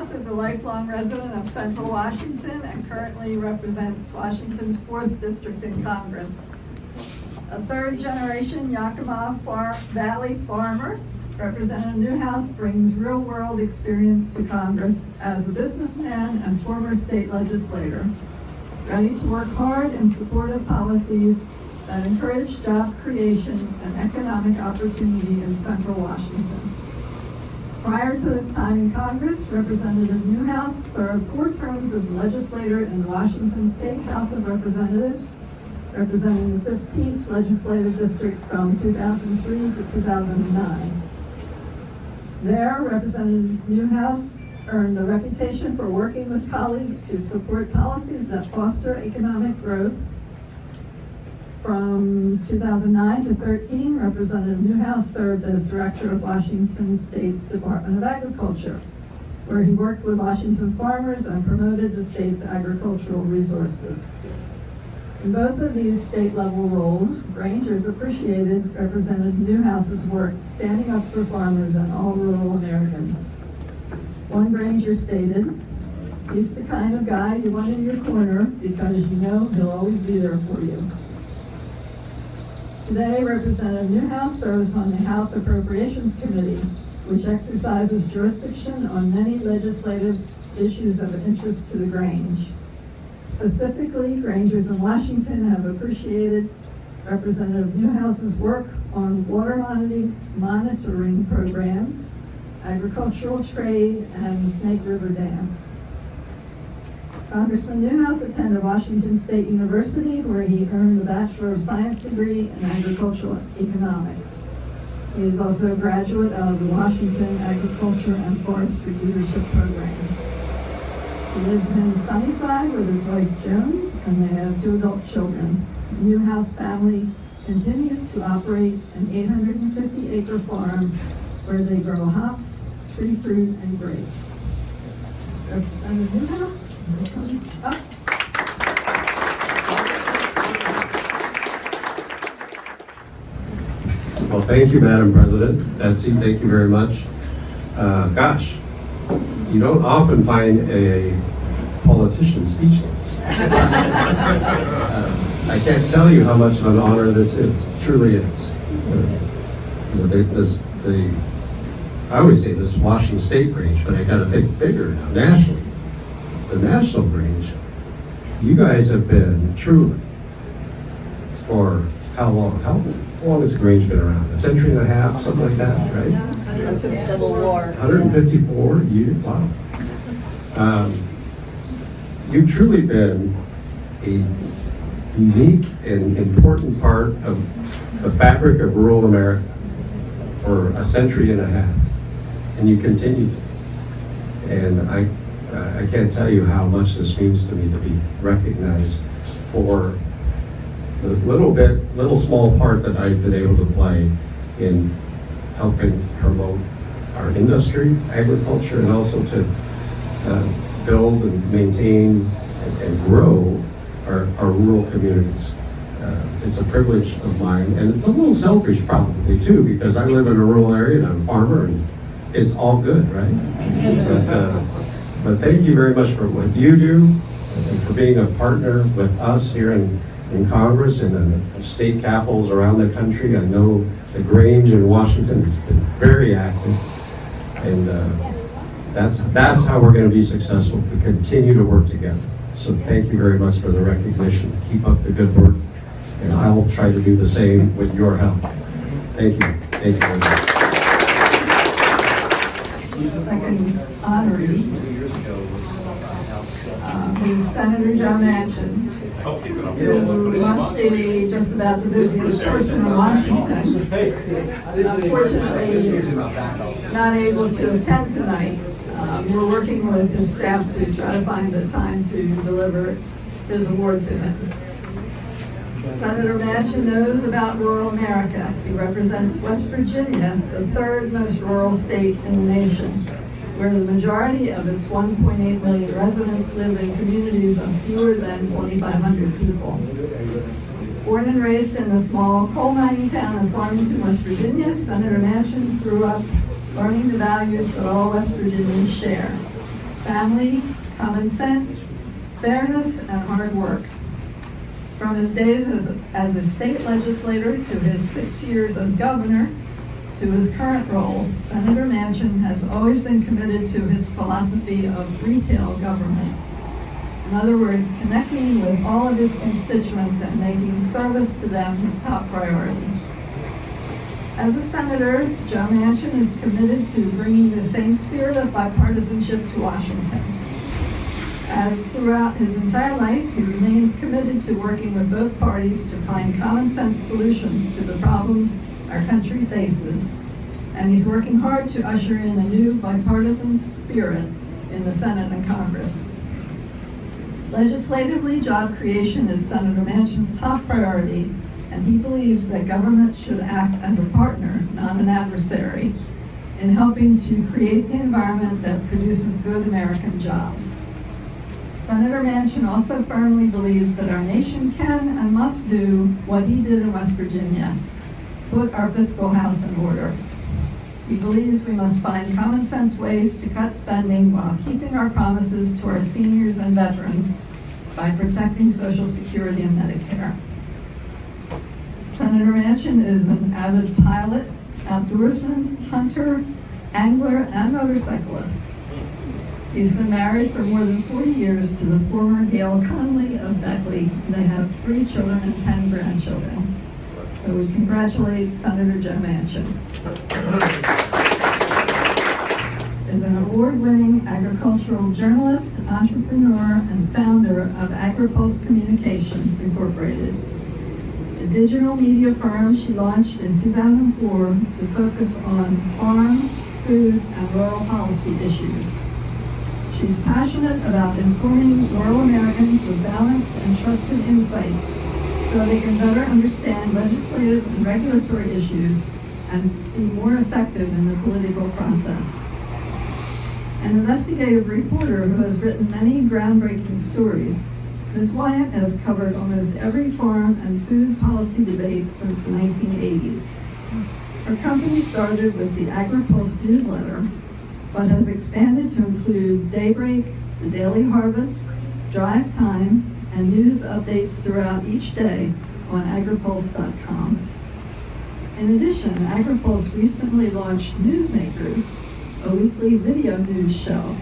Newhouse is a lifelong resident of Central Washington and currently represents Washington's 4th District in Congress. A third-generation Yakima Valley farmer, Representative Newhouse brings real-world experience to Congress as a businessman and former state legislator, ready to work hard in support of policies that encourage job creation and economic opportunity in Central Washington. Prior to his time in Congress, Representative Newhouse served 4 terms as legislator in the Washington State House of Representatives, representing the 15th Legislative District from 2003 to 2009. There, Representative Newhouse earned a reputation for working with colleagues to support policies that foster economic growth. From 2009 to 13, Representative Newhouse served as director of Washington State's Department of Agriculture, where he worked with Washington farmers and promoted the state's agricultural resources. In both of these state-level roles, Rangers appreciated Representative Newhouse's work standing up for farmers and all rural Americans. One Ranger stated, "He's the kind of guy you want in your corner because you know he'll always be there for you." Today, Representative Newhouse serves on the House Appropriations Committee, which exercises jurisdiction on many legislative issues of interest to the Grange. Specifically, Rangers in Washington have appreciated Representative Newhouse's work on water monitoring programs, agricultural trade, and Snake River dams. Congressman Newhouse attended Washington State University, where he earned the Bachelor of Science degree in agricultural economics. He is also a graduate of the Washington Agriculture and Forestry Leadership Program. He lives in Sunnyside with his wife Joan, and they have 2 adult children. The Newhouse family continues to operate an 850-acre farm where they grow hops, tree fruit, and grapes. Representative Newhouse, come up. Well, thank you, Madam President. Betsy, thank you very much. Gosh, you don't often find a politician speechless. I can't tell you how much of an honor this is. It truly is. I always say this Washington State Grange, but I got to think bigger now, nationally. The national Grange, you guys have been truly, for how long? How long has the Grange been around? A century and a half, something like that, right? Since the Civil War. 154 years, wow. You've truly been a unique and important part of the fabric of rural America for a century and a half, and you continue to. And I can't tell you how much this means to me to be recognized for the little small part that I've been able to play in helping promote our industry, agriculture, and also to build and maintain and grow our rural communities. It's a privilege of mine, and it's a little selfish probably too, because I live in a rural area and I'm a farmer, and it's all good, right? But thank you very much for what you do and for being a partner with us here in Congress and in the state capitals around the country. I know the Grange in Washington has been very active, and that's how we're going to be successful if we continue to work together. So thank you very much for the recognition. Keep up the good work, and I will try to do the same with your help. Thank you. Thank you very much. Second honoree is Senator Joe Manchin, who must be just about the busiest person in Washington. Unfortunately, he's not able to attend tonight. We're working with his staff to try to find the time to deliver his award to him. Senator Manchin knows about rural America. He represents West Virginia, the 3rd most rural state in the nation, where the majority of its 1.8 million residents live in communities of fewer than 2,500 people. Born and raised in the small coal mining town of Farmington, West Virginia, Senator Manchin grew up learning the values that all West Virginians share: family, common sense, fairness, and hard work. From his days as a state legislator to his 6 years as governor to his current role, Senator Manchin has always been committed to his philosophy of retail government. In other words, connecting with all of his constituents and making service to them his top priority. As a senator, Joe Manchin is committed to bringing the same spirit of bipartisanship to Washington. As throughout his entire life, he remains committed to working with both parties to find common sense solutions to the problems our country faces. And he's working hard to usher in a new bipartisan spirit in the Senate and Congress. Legislatively, job creation is Senator Manchin's top priority, and he believes that government should act as a partner, not an adversary, in helping to create the environment that produces good American jobs. Senator Manchin also firmly believes that our nation can and must do what he did in West Virginia, put our fiscal house in order. He believes we must find common sense ways to cut spending while keeping our promises to our seniors and veterans by protecting Social Security and Medicare. Senator Manchin is an avid pilot, outdoorsman, hunter, angler, and motorcyclist. He's been married for more than 40 years to the former Gail Conley of Beckley. They have 3 children and 10 grandchildren. So we congratulate Senator Joe Manchin. Is an award-winning agricultural journalist, entrepreneur, and founder of Agri-Pulse Communications Incorporated, a digital media firm she launched in 2004 to focus on farm, food, and rural policy issues. She's passionate about informing rural Americans with balanced and trusted insights so they can better understand legislative and regulatory issues and be more effective in the political process. An investigative reporter who has written many groundbreaking stories, Ms. Wyant has covered almost every farm and food policy debate since the 1980s. Her company started with the Agri-Pulse newsletter, but has expanded to include Daybreak, the Daily Harvest, Drive Time, and news updates throughout each day on agripulse.com. In addition, Agri-Pulse recently launched Newsmakers, a weekly video news show.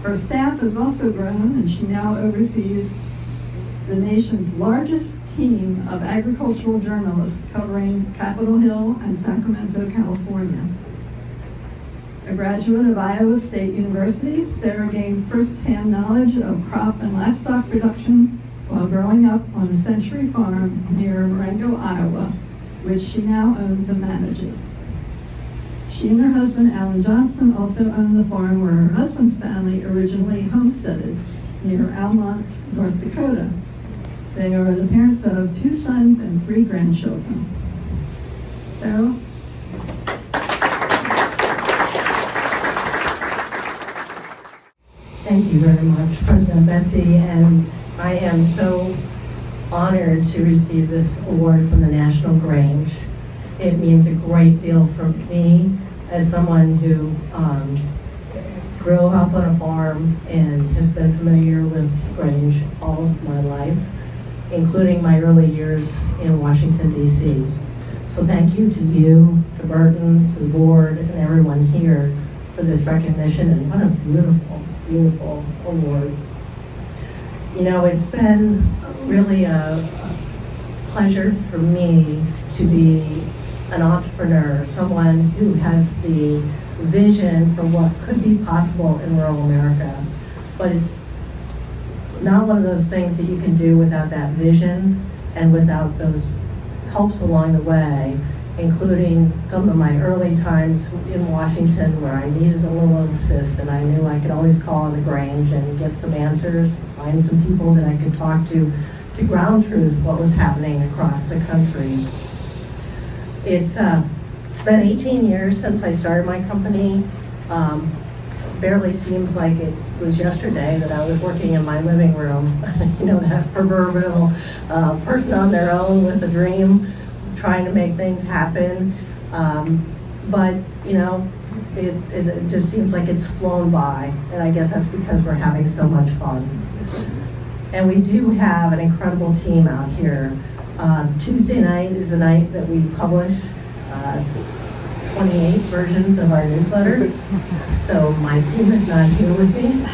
Her staff has also grown, and she now oversees the nation's largest team of agricultural journalists covering Capitol Hill and Sacramento, California. A graduate of Iowa State University, Sara gained first-hand knowledge of crop and livestock production while growing up on a Century farm near Marengo, Iowa, which she now owns and manages. She and her husband, Alan Johnson, also own the farm where her husband's family originally homesteaded, near Almont, North Dakota. They are the parents of 2 sons and 3 grandchildren. Sara? Thank you very much, President Betsy, and I am so honored to receive this award from the National Grange. It means a great deal for me as someone who grew up on a farm and has been familiar with Grange all of my life, including my early years in Washington, D.C. So thank you to you, to Burton, to the board, and everyone here for this recognition, and what a beautiful, beautiful award. You know, it's been really a pleasure for me to be an entrepreneur, someone who has the vision for what could be possible in rural America. But it's not one of those things that you can do without that vision and without those helps along the way, including some of my early times in Washington where I needed a little assist, and I knew I could always call on the Grange and get some answers, find some people that I could talk to ground truth what was happening across the country. It's been 18 years since I started my company. Barely seems like it was yesterday that I was working in my living room. You know, that proverbial person on their own with a dream, trying to make things happen. But, you know, it just seems like it's flown by, and I guess that's because we're having so much fun. And we do have an incredible team out here. Tuesday night is the night that we publish 28 versions of our newsletter. So my team is not here with me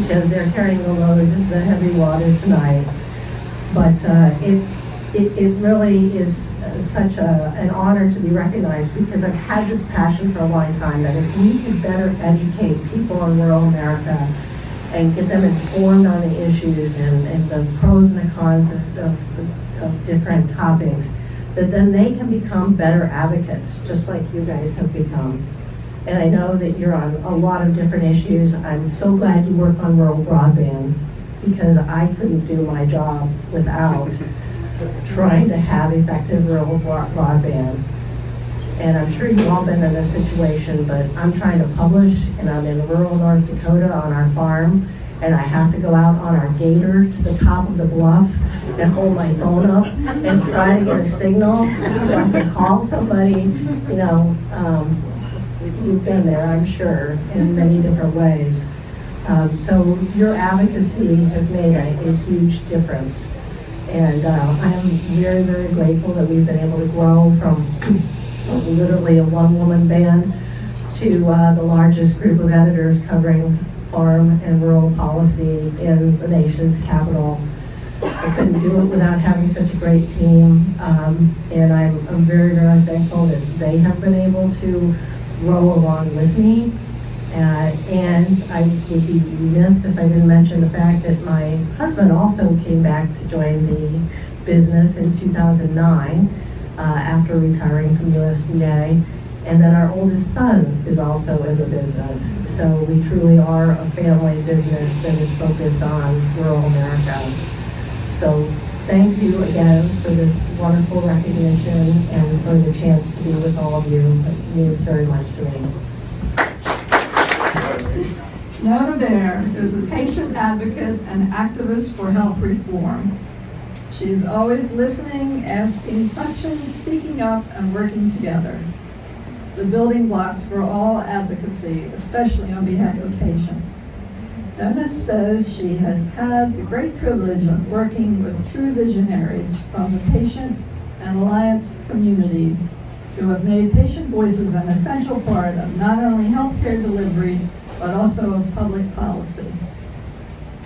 because they're carrying the load, the heavy water tonight. But it really is such an honor to be recognized, because I've had this passion for a long time that if we could better educate people in rural America and get them informed on the issues and the pros and the cons of different topics, that then they can become better advocates, just like you guys have become. And I know that you're on a lot of different issues. I'm so glad you work on rural broadband, because I couldn't do my job without trying to have effective rural broadband. And I'm sure you've all been in this situation, but I'm trying to publish, and I'm in rural North Dakota on our farm, and I have to go out on our gator to the top of the bluff and hold my phone up and try to get a signal so I can call somebody. You know, you've been there, I'm sure, in many different ways. So your advocacy has made a huge difference. And I am very, very grateful that we've been able to grow from literally a one-woman band to the largest group of editors covering farm and rural policy in the nation's capital. I couldn't do it without having such a great team, and I'm very, very thankful that they have been able to grow along with me. And I would be remiss if I didn't mention the fact that my husband also came back to join the business in 2009 after retiring from USDA. And then our oldest son is also in the business. So we truly are a family business that is focused on rural America. So thank you again for this wonderful recognition and for the chance to be with all of you. It means very much to me. Nona Bear is a patient advocate and activist for health reform. She is always listening, asking questions, speaking up, and working together. The building blocks for all advocacy, especially on behalf of patients. Nona says she has had the great privilege of working with true visionaries from the patient and alliance communities who have made patient voices an essential part of not only healthcare delivery, but also of public policy.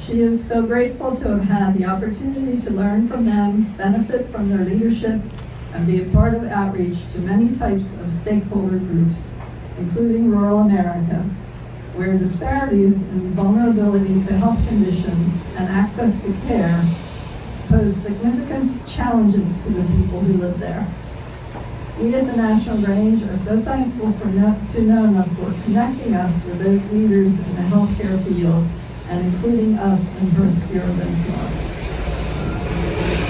She is so grateful to have had the opportunity to learn from them, benefit from their leadership, and be a part of outreach to many types of stakeholder groups, including rural America, where disparities in vulnerability to health conditions and access to care pose significant challenges to the people who live there. We at the National Grange are so thankful to Nona for connecting us with those leaders in the healthcare field and including us in her sphere of influence.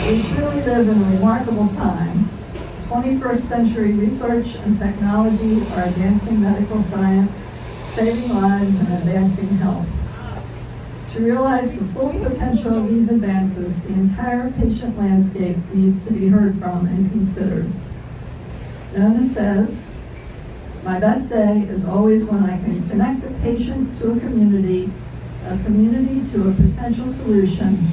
We truly live in a remarkable time. 21st century research and technology are advancing medical science, saving lives, and advancing health. To realize the full potential of these advances, the entire patient landscape needs to be heard from and considered. Nona says, "My best day is always when I can connect a patient to a community to a potential solution,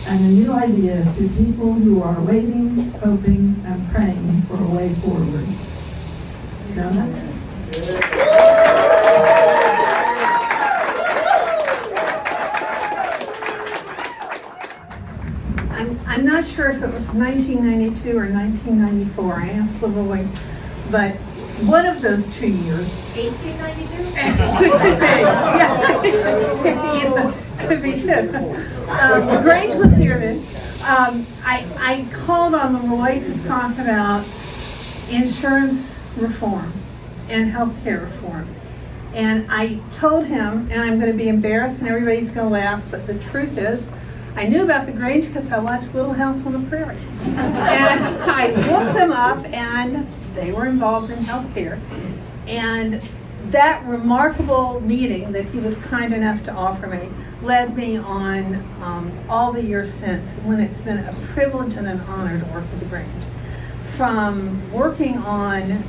and a new idea to people who are waiting, hoping, and praying for a way forward." Nona? I'm not sure if it was 1992 or 1994. I asked the boy, but one of those 2 years. 1892? Could be too. Grange was here then. I called on Roy to talk about insurance reform and healthcare reform. And I told him, and I'm going to be embarrassed and everybody's going to laugh, but the truth is, I knew about the Grange because I watched Little House on the Prairie. And I looked them up, and they were involved in healthcare. And that remarkable meeting that he was kind enough to offer me led me on all the years since, when it's been a privilege and an honor to work with the Grange. from working on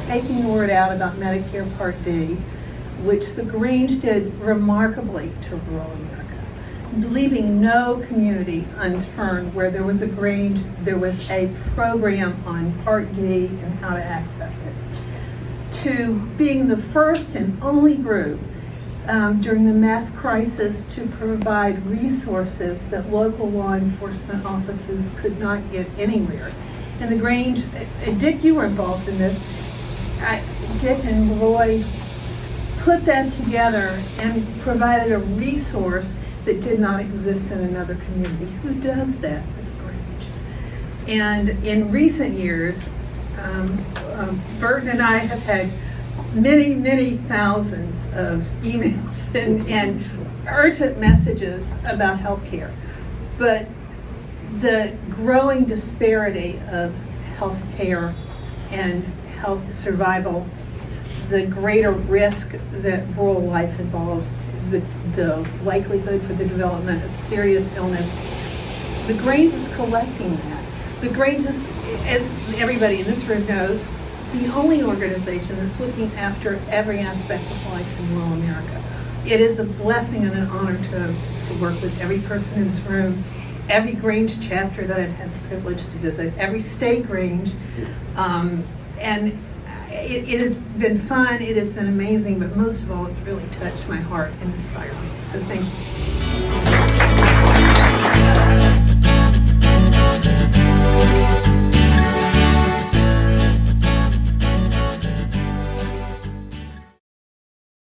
taking the word out about Medicare Part D, which the Grange did remarkably to rural America, leaving no community unturned where there was a Grange, there was a program on Part D and how to access it, to being the first and only group during the meth crisis to provide resources that local law enforcement offices could not get anywhere. And the Grange, Dick, you were involved in this. Dick and Roy put that together and provided a resource that did not exist in another community. Who does that at the Grange? And in recent years, Burton and I have had many, many thousands of emails and urgent messages about healthcare. But the growing disparity of healthcare and health survival, the greater risk that rural life involves, the likelihood for the development of serious illness, the Grange is collecting that. The Grange is, as everybody in this room knows, the only organization that's looking after every aspect of life in rural America. It is a blessing and an honor to work with every person in this room, every Grange chapter that I've had the privilege to visit, every state Grange, and it has been fun, it has been amazing, but most of all, it's really touched my heart and inspired me. So thank you.